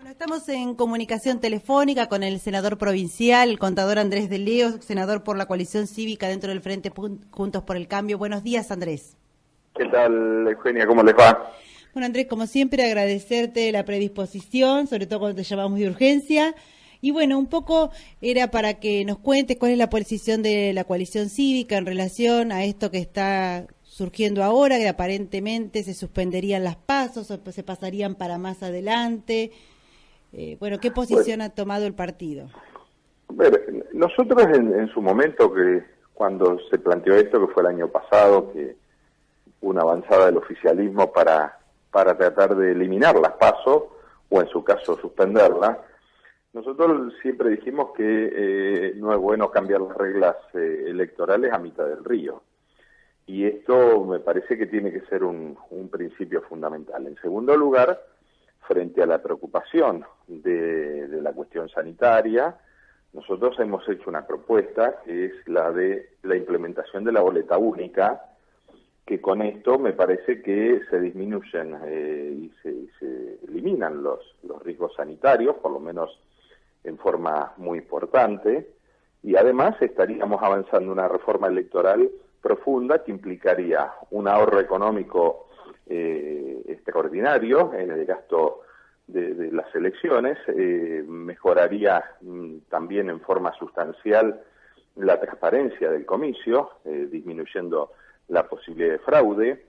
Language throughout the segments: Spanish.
Bueno, estamos en comunicación telefónica con el senador provincial, el contador Andrés de Leo, senador por la coalición cívica dentro del Frente Juntos por el Cambio. Buenos días, Andrés. ¿Qué tal, Eugenia? ¿Cómo les va? Bueno, Andrés, como siempre, agradecerte la predisposición, sobre todo cuando te llamamos de urgencia. Y bueno, un poco era para que nos cuentes cuál es la posición de la coalición cívica en relación a esto que está surgiendo ahora, que aparentemente se suspenderían las pasos o se pasarían para más adelante. Bueno, ¿qué posición ha tomado el partido? Nosotros en su momento, que cuando se planteó esto, que fue el año pasado, que una avanzada del oficialismo para tratar de eliminar las PASO, o en su caso suspenderlas, nosotros siempre dijimos que no es bueno cambiar las reglas electorales a mitad del río. Y esto me parece que tiene que ser un principio fundamental. En segundo lugar, frente a la preocupación de la cuestión sanitaria, nosotros hemos hecho una propuesta que es la de la implementación de la boleta única, que con esto me parece que se disminuyen y se eliminan los riesgos sanitarios, por lo menos en forma muy importante, y además estaríamos avanzando en una reforma electoral profunda que implicaría un ahorro económico extraordinario en el gasto de las elecciones, mejoraría también en forma sustancial la transparencia del comicio, disminuyendo la posibilidad de fraude,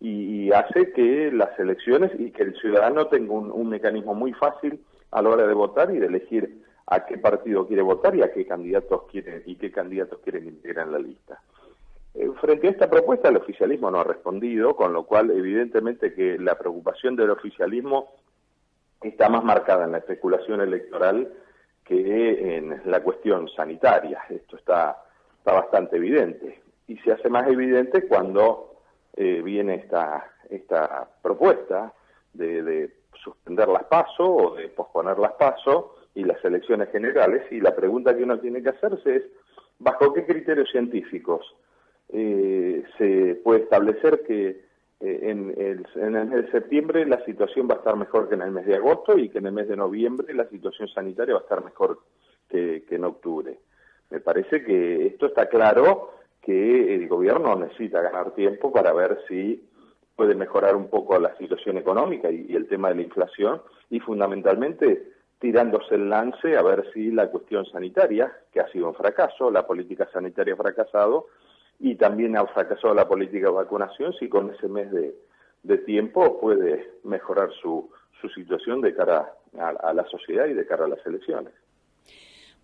y hace que las elecciones y que el ciudadano tenga un mecanismo muy fácil a la hora de votar y de elegir a qué partido quiere votar y a qué candidatos quieren integrar en la lista. Frente a esta propuesta, el oficialismo no ha respondido, con lo cual evidentemente que la preocupación del oficialismo está más marcada en la especulación electoral que en la cuestión sanitaria. Esto está bastante evidente, y se hace más evidente cuando viene esta propuesta de suspender las PASO o de posponer las PASO y las elecciones generales, y la pregunta que uno tiene que hacerse es ¿bajo qué criterios científicos se puede establecer que en el mes de septiembre la situación va a estar mejor que en el mes de agosto y que en el mes de noviembre la situación sanitaria va a estar mejor que en octubre? Me parece que esto está claro, que el gobierno necesita ganar tiempo para ver si puede mejorar un poco la situación económica y el tema de la inflación, y fundamentalmente tirándose el lance a ver si la cuestión sanitaria, que ha sido un fracaso, la política sanitaria ha fracasado, y también ha fracasado la política de vacunación, si con ese mes de tiempo puede mejorar su situación de cara a la sociedad y de cara a las elecciones.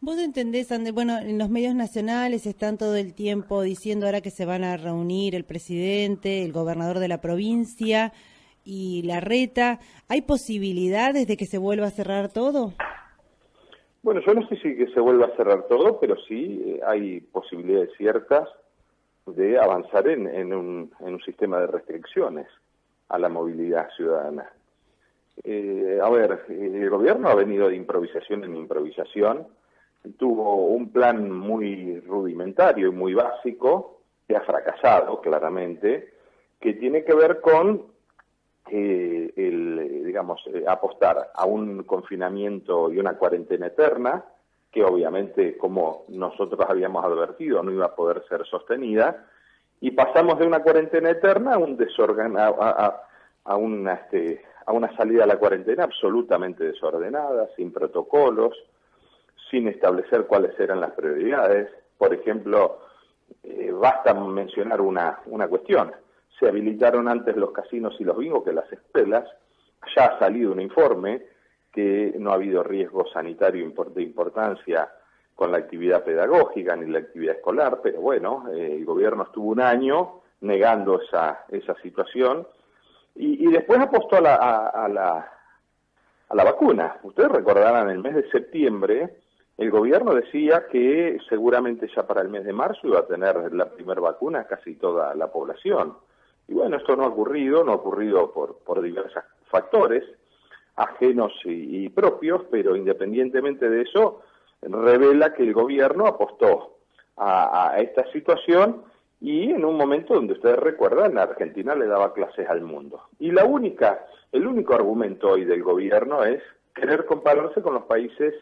¿Vos entendés, Andrés? Bueno, en los medios nacionales están todo el tiempo diciendo ahora que se van a reunir el presidente, el gobernador de la provincia y Larreta. ¿Hay posibilidades de que se vuelva a cerrar todo? Bueno, yo no sé si que se vuelva a cerrar todo, pero sí hay posibilidades ciertas de avanzar en un sistema de restricciones a la movilidad ciudadana. El gobierno ha venido de improvisación en improvisación, tuvo un plan muy rudimentario y muy básico, que ha fracasado claramente, que tiene que ver con apostar a un confinamiento y una cuarentena eterna, que obviamente, como nosotros habíamos advertido, no iba a poder ser sostenida, y pasamos de una cuarentena eterna a un a una salida a la cuarentena absolutamente desordenada, sin protocolos, sin establecer cuáles eran las prioridades. Por ejemplo, basta mencionar una cuestión: se habilitaron antes los casinos y los bingos que las escuelas. Ya ha salido un informe que no ha habido riesgo sanitario de importancia con la actividad pedagógica ni la actividad escolar, pero bueno, el gobierno estuvo un año negando esa situación y después apostó a la vacuna. Ustedes recordarán, en el mes de septiembre el gobierno decía que seguramente ya para el mes de marzo iba a tener la primera vacuna a casi toda la población. Y bueno, esto no ha ocurrido por diversos factores, ajenos y propios, pero independientemente de eso, revela que el gobierno apostó a esta situación, y en un momento donde ustedes recuerdan, la Argentina le daba clases al mundo. Y el único argumento hoy del gobierno es querer compararse con los países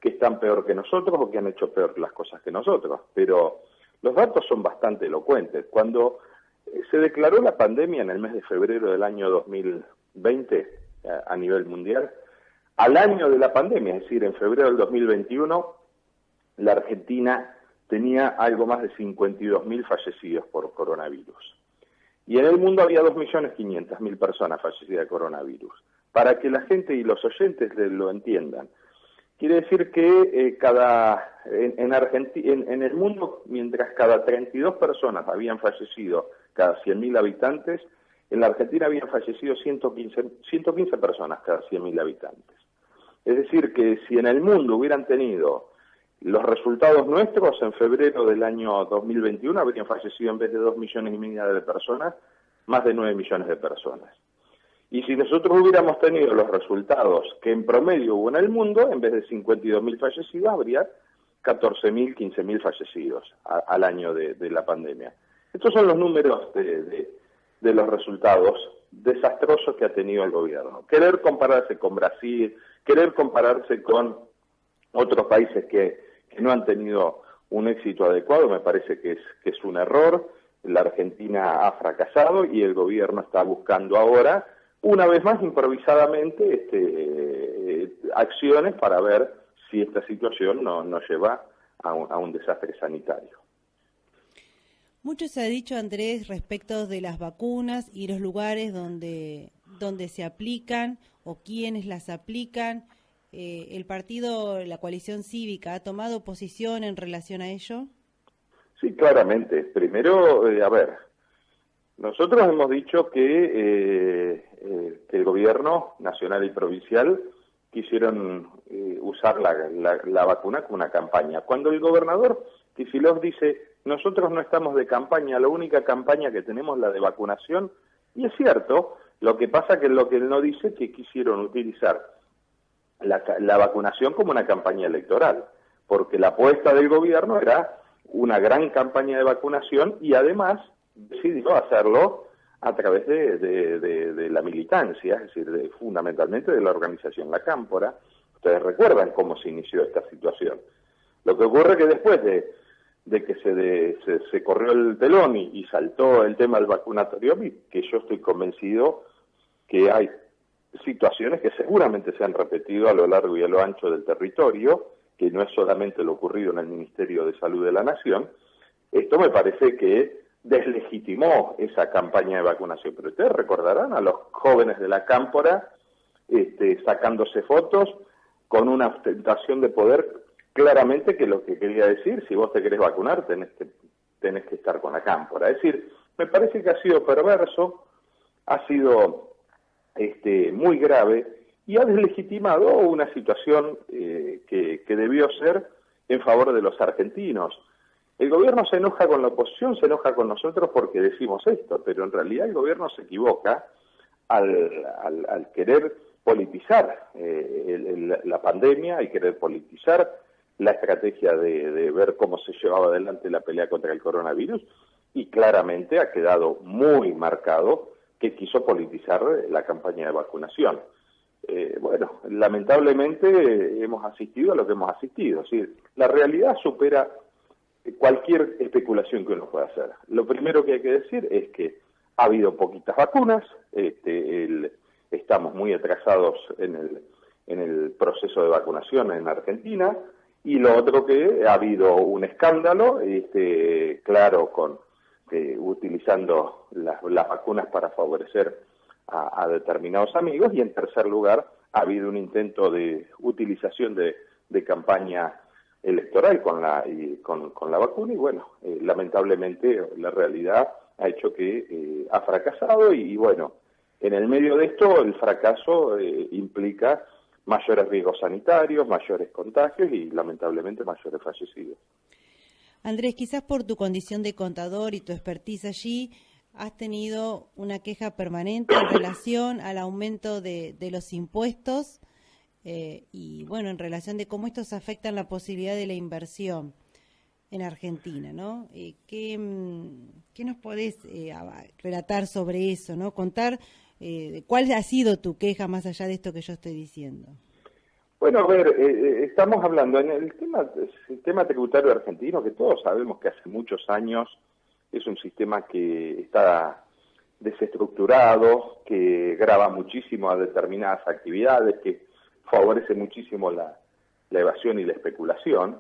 que están peor que nosotros o que han hecho peor las cosas que nosotros. Pero los datos son bastante elocuentes. Cuando se declaró la pandemia en el mes de febrero del año 2020 a nivel mundial, al año de la pandemia, es decir, en febrero del 2021, la Argentina tenía algo más de 52.000 fallecidos por coronavirus. Y en el mundo había 2.500.000 personas fallecidas de coronavirus. Para que la gente y los oyentes lo entiendan, quiere decir que en el mundo, mientras cada 32 personas habían fallecido cada 100.000 habitantes, en la Argentina habían fallecido 115 personas cada 100.000 habitantes. Es decir, que si en el mundo hubieran tenido los resultados nuestros, en febrero del año 2021 habrían fallecido, en vez de 2,5 millones de personas, más de 9 millones de personas. Y si nosotros hubiéramos tenido los resultados que en promedio hubo en el mundo, en vez de 52.000 fallecidos, habría 14.000, 15.000 fallecidos al año de la pandemia. Estos son los números de los resultados desastrosos que ha tenido el gobierno. Querer compararse con Brasil, querer compararse con otros países que no han tenido un éxito adecuado, me parece que es un error. La Argentina ha fracasado y el gobierno está buscando ahora, una vez más improvisadamente, acciones para ver si esta situación no lleva a un desastre sanitario. Mucho se ha dicho, Andrés, respecto de las vacunas y los lugares donde se aplican o quiénes las aplican. ¿El partido, la coalición cívica, ha tomado posición en relación a ello? Sí, claramente. Primero, nosotros hemos dicho que el gobierno nacional y provincial quisieron usar la vacuna como una campaña. Cuando el gobernador Kicillof dice, nosotros no estamos de campaña, la única campaña que tenemos es la de vacunación, y es cierto, lo que pasa que lo que él no dice es que quisieron utilizar la vacunación como una campaña electoral, porque la apuesta del gobierno era una gran campaña de vacunación y además decidió hacerlo a través de la militancia, es decir, fundamentalmente de la organización La Cámpora. Ustedes recuerdan cómo se inició esta situación. Lo que ocurre es que después de que se corrió el telón y saltó el tema del vacunatorio, que yo estoy convencido que hay situaciones que seguramente se han repetido a lo largo y a lo ancho del territorio, que no es solamente lo ocurrido en el Ministerio de Salud de la Nación. Esto me parece que deslegitimó esa campaña de vacunación. Pero ustedes recordarán a los jóvenes de La Cámpora sacándose fotos con una ostentación de poder, claramente que lo que quería decir, si vos te querés vacunar, tenés que estar con La Cámpora. Es decir, me parece que ha sido perverso, ha sido muy grave y ha deslegitimado una situación que debió ser en favor de los argentinos. El gobierno se enoja con la oposición, se enoja con nosotros porque decimos esto, pero en realidad el gobierno se equivoca al querer politizar la pandemia y querer politizar la estrategia de ver cómo se llevaba adelante la pelea contra el coronavirus, y claramente ha quedado muy marcado que quiso politizar la campaña de vacunación. Lamentablemente hemos asistido a lo que hemos asistido. Es decir, la realidad supera cualquier especulación que uno pueda hacer. Lo primero que hay que decir es que ha habido poquitas vacunas, estamos muy atrasados en el proceso de vacunación en Argentina, y lo otro que ha habido un escándalo, claro, utilizando las vacunas para favorecer a determinados amigos, y en tercer lugar ha habido un intento de utilización de campaña electoral con la vacuna, y lamentablemente la realidad ha hecho que ha fracasado, y en el medio de esto el fracaso implica mayores riesgos sanitarios, mayores contagios y lamentablemente mayores fallecidos. Andrés, quizás por tu condición de contador y tu expertise allí, has tenido una queja permanente en relación al aumento de los impuestos y, en relación de cómo estos afectan la posibilidad de la inversión en Argentina, ¿no? ¿Qué nos podés relatar sobre eso, ¿no? Contar cuál ha sido tu queja más allá de esto que yo estoy diciendo. Bueno, a ver, estamos hablando en el sistema tributario argentino, que todos sabemos que hace muchos años es un sistema que está desestructurado, que grava muchísimo a determinadas actividades, que favorece muchísimo la evasión y la especulación,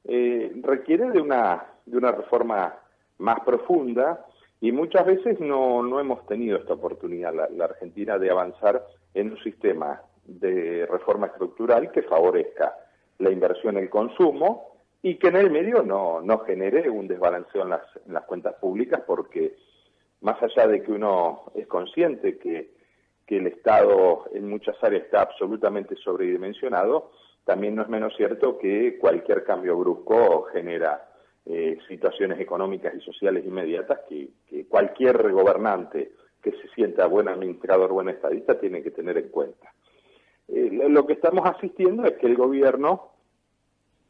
requiere de una reforma más profunda y muchas veces no hemos tenido esta oportunidad, la Argentina, de avanzar en un sistema de reforma estructural que favorezca la inversión en el consumo y que en el medio no genere un desbalanceo en las cuentas públicas, porque más allá de que uno es consciente que el Estado en muchas áreas está absolutamente sobredimensionado, también no es menos cierto que cualquier cambio brusco genera situaciones económicas y sociales inmediatas que cualquier gobernante que se sienta buen administrador, buen estadista, tiene que tener en cuenta. Lo que estamos asistiendo es que el gobierno,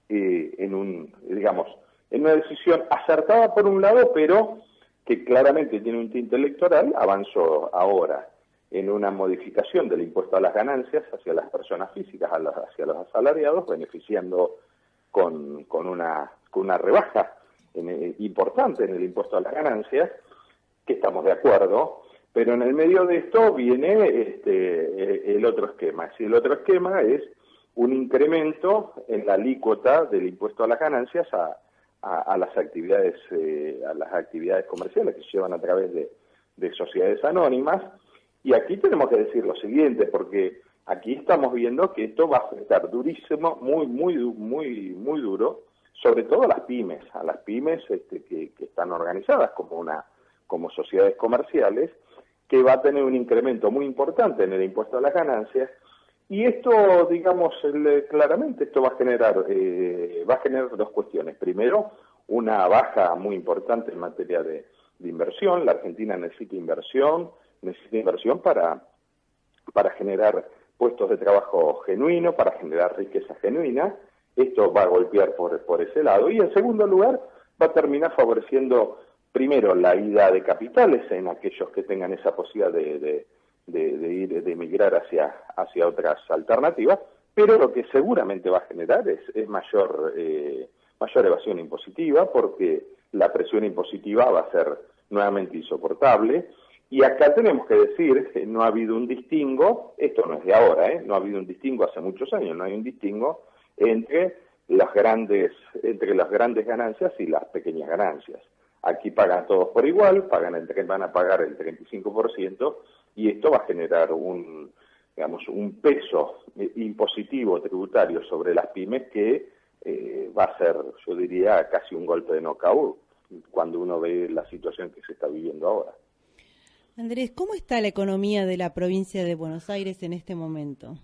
en una decisión acertada por un lado, pero que claramente tiene un tinte electoral, avanzó ahora en una modificación del impuesto a las ganancias hacia las personas físicas, hacia los asalariados, beneficiando con una rebaja importante en el impuesto a las ganancias, que estamos de acuerdo, pero en el medio de esto viene el otro esquema. El otro esquema es un incremento en la alícuota del impuesto a las ganancias a las actividades comerciales que se llevan a través de sociedades anónimas. Y aquí tenemos que decir lo siguiente, porque aquí estamos viendo que esto va a afectar durísimo, muy duro, sobre todo a las pymes que están organizadas como sociedades comerciales, que va a tener un incremento muy importante en el impuesto a las ganancias. Y esto, digamos, claramente esto va a generar dos cuestiones. Primero, una baja muy importante en materia de inversión. La Argentina necesita inversión para generar puestos de trabajo genuinos, para generar riqueza genuina. Esto va a golpear por ese lado. Y en segundo lugar, va a terminar favoreciendo primero la ida de capitales en aquellos que tengan esa posibilidad de emigrar hacia otras alternativas, pero lo que seguramente va a generar es mayor evasión impositiva, porque la presión impositiva va a ser nuevamente insoportable. Y acá tenemos que decir que no ha habido un distingo, esto no es de ahora, no ha habido un distingo hace muchos años, no hay un distingo entre las grandes ganancias y las pequeñas ganancias. Aquí pagan todos por igual, van a pagar el 35%, y esto va a generar un peso impositivo tributario sobre las pymes que va a ser, yo diría, casi un golpe de nocaut cuando uno ve la situación que se está viviendo ahora. Andrés, ¿cómo está la economía de la provincia de Buenos Aires en este momento?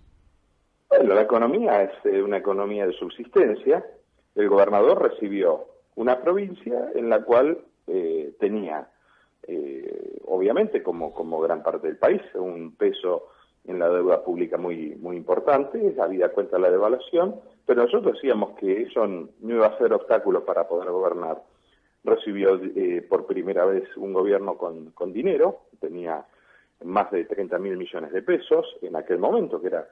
Bueno, la economía es una economía de subsistencia. El gobernador recibió una provincia en la cual tenía, obviamente, como gran parte del país, un peso en la deuda pública muy importante, habida cuenta de la devaluación, pero nosotros decíamos que eso no iba a ser obstáculo para poder gobernar. Recibió por primera vez un gobierno con dinero, tenía más de 30.000 millones de pesos en aquel momento, que era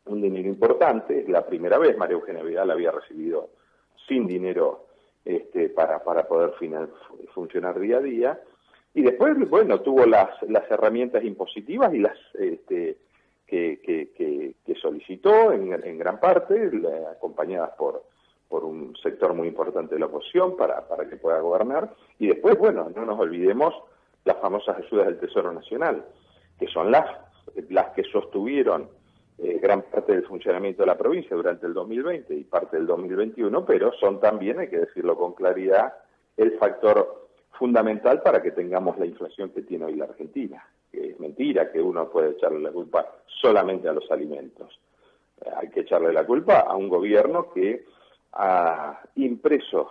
un dinero importante. Es la primera vez. María Eugenia Vidal había recibido sin dinero para poder funcionar día a día. Y después, bueno, tuvo las herramientas impositivas y las que solicitó en gran parte, acompañadas por un sector muy importante de la oposición para que pueda gobernar. Y después, bueno, no nos olvidemos las famosas ayudas del Tesoro Nacional, que son las que sostuvieron gran parte del funcionamiento de la provincia durante el 2020 y parte del 2021, pero son también, hay que decirlo con claridad, el factor fundamental para que tengamos la inflación que tiene hoy la Argentina. Que es mentira que uno puede echarle la culpa solamente a los alimentos. Hay que echarle la culpa a un gobierno que ha impreso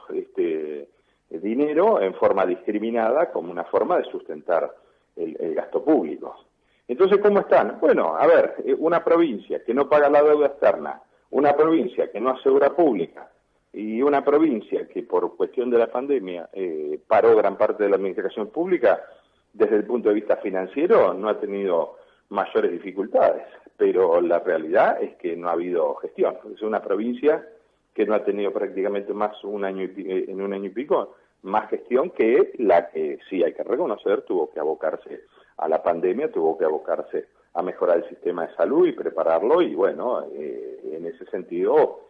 dinero en forma discriminada como una forma de sustentar el gasto público. Entonces, ¿cómo están? Bueno, a ver, una provincia que no paga la deuda externa, una provincia que no hace obra pública y una provincia que por cuestión de la pandemia paró gran parte de la administración pública, desde el punto de vista financiero no ha tenido mayores dificultades. pero la realidad es que no ha habido gestión. Es una provincia que no ha tenido prácticamente más en un año y pico, más gestión que la que sí hay que reconocer, tuvo que abocarse a la pandemia, tuvo que abocarse a mejorar el sistema de salud y prepararlo, y bueno, en ese sentido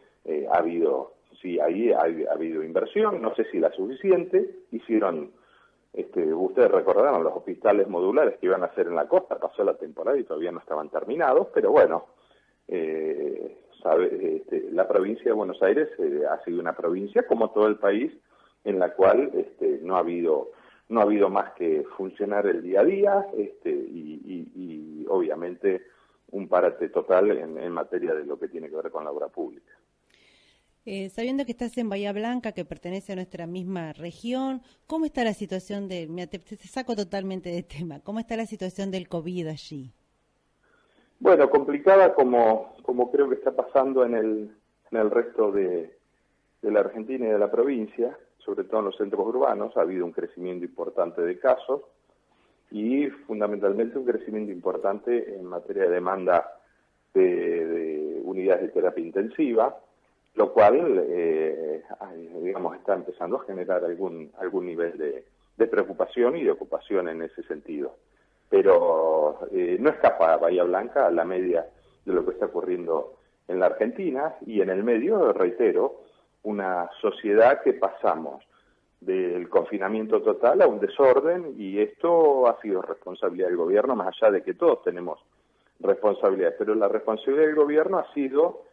ha habido, sí, ahí ha habido inversión, no sé si la suficiente. Hicieron, ustedes recordaron los hospitales modulares que iban a hacer en la costa, pasó la temporada y todavía no estaban terminados, pero bueno, la provincia de Buenos Aires ha sido una provincia, como todo el país, en la cual no ha habido más que funcionar el día a día, y obviamente un parate total en materia de lo que tiene que ver con la obra pública. Sabiendo que estás en Bahía Blanca, que pertenece a nuestra misma región, ¿cómo está la situación te saco totalmente de tema, ¿cómo está la situación del COVID allí? Bueno, complicada como creo que está pasando en el resto de la Argentina y de la provincia, sobre todo en los centros urbanos. Ha habido un crecimiento importante de casos y fundamentalmente un crecimiento importante en materia de demanda de unidades de terapia intensiva, lo cual, digamos, está empezando a generar algún nivel de preocupación y de ocupación en ese sentido. Pero no escapa Bahía Blanca a la media de lo que está ocurriendo en la Argentina, y en el medio, reitero, una sociedad que pasamos del confinamiento total a un desorden, y esto ha sido responsabilidad del gobierno, más allá de que todos tenemos responsabilidades, pero la responsabilidad del gobierno ha sido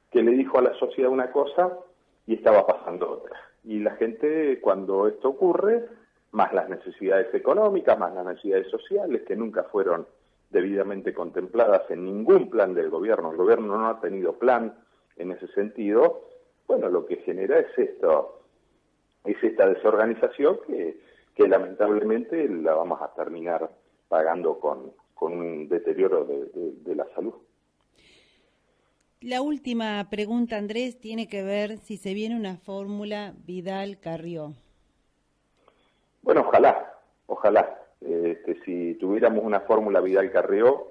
que le dijo a la sociedad una cosa y estaba pasando otra. Y la gente, cuando esto ocurre, más las necesidades económicas, más las necesidades sociales, que nunca fueron debidamente contempladas en ningún plan del gobierno. El gobierno no ha tenido plan en ese sentido. Bueno, lo que genera es esta desorganización que lamentablemente la vamos a terminar pagando con un deterioro de la salud. La última pregunta, Andrés, tiene que ver si se viene una fórmula Vidal-Carrió. Bueno, ojalá. Si tuviéramos una fórmula Vidal-Carrió,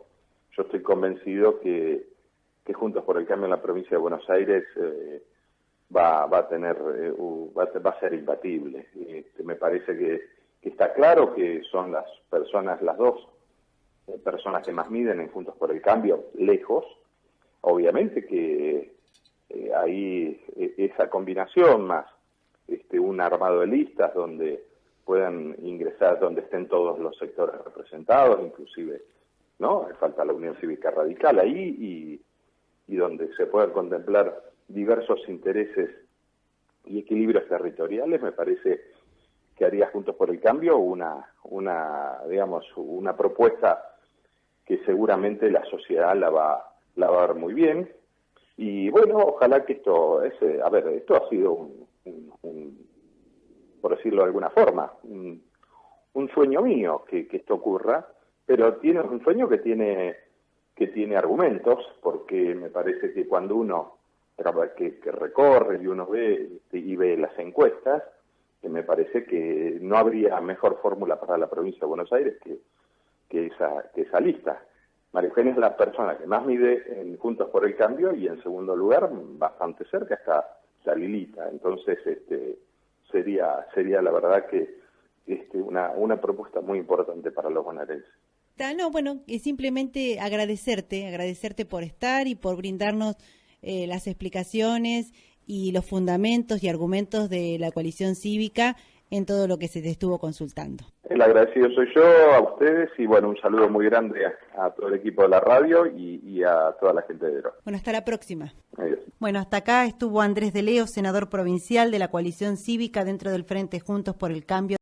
yo estoy convencido que Juntos por el Cambio en la provincia de Buenos Aires va a ser imbatible. Me parece que está claro que son las dos personas que más miden en Juntos por el Cambio, lejos. Obviamente que ahí esa combinación más un armado de listas donde puedan ingresar, donde estén todos los sectores representados, inclusive, ¿no? Falta la Unión Cívica Radical ahí, y donde se puedan contemplar diversos intereses y equilibrios territoriales. Me parece que haría Juntos por el Cambio una propuesta que seguramente la sociedad la va a ver muy bien. Y bueno, ojalá que esto ha sido por decirlo de alguna forma, un sueño mío que esto ocurra, pero tiene un sueño que tiene argumentos, porque me parece que cuando uno que recorre y uno ve las encuestas, me parece que no habría mejor fórmula para la provincia de Buenos Aires que esa lista. María Eugenia es la persona que más mide en Juntos por el Cambio, y en segundo lugar, bastante cerca, está Lilita. Entonces, sería la verdad que una propuesta muy importante para los bonaerenses. No, bueno, simplemente agradecerte por estar y por brindarnos las explicaciones y los fundamentos y argumentos de la coalición cívica en todo lo que se te estuvo consultando. El agradecido soy yo, a ustedes, y bueno, un saludo muy grande a todo el equipo de la radio y a toda la gente de Dero. Bueno, hasta la próxima. Adiós. Bueno, hasta acá estuvo Andrés de Leo, senador provincial de la coalición cívica dentro del Frente Juntos por el Cambio.